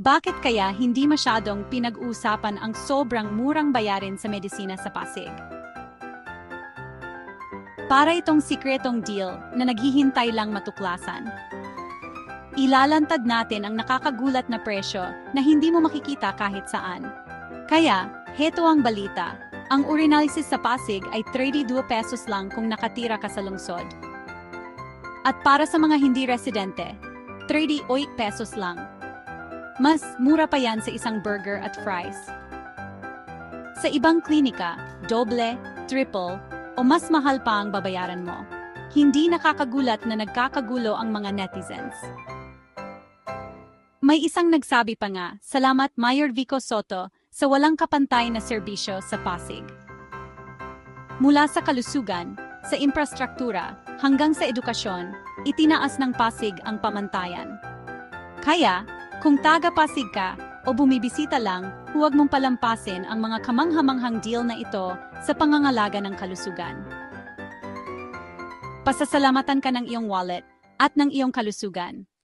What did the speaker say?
Bakit kaya hindi masyadong pinag-uusapan ang sobrang murang bayarin sa medisina sa Pasig? Para itong sikretong deal na naghihintay lang matuklasan. Ilalantad natin ang nakakagulat na presyo na hindi mo makikita kahit saan. Kaya, heto ang balita. Ang urinalysis sa Pasig ay 32 pesos lang kung nakatira ka sa lungsod. At para sa mga hindi residente, 38 pesos lang. Mas mura pa yan sa isang burger at fries. Sa ibang klinika, doble, triple, o mas mahal pa ang babayaran mo. Hindi nakakagulat na nagkakagulo ang mga netizens. May isang nagsabi pa nga, salamat Mayor Vico Soto sa walang kapantay na serbisyo sa Pasig. Mula sa kalusugan, sa infrastruktura, hanggang sa edukasyon, itinaas ng Pasig ang pamantayan. Kaya, kung taga-Pasig ka o bumibisita lang, huwag mong palampasin ang mga kamanghamanghang deal na ito sa pangangalaga ng kalusugan. Pasasalamatan ka ng iyong wallet at ng iyong kalusugan.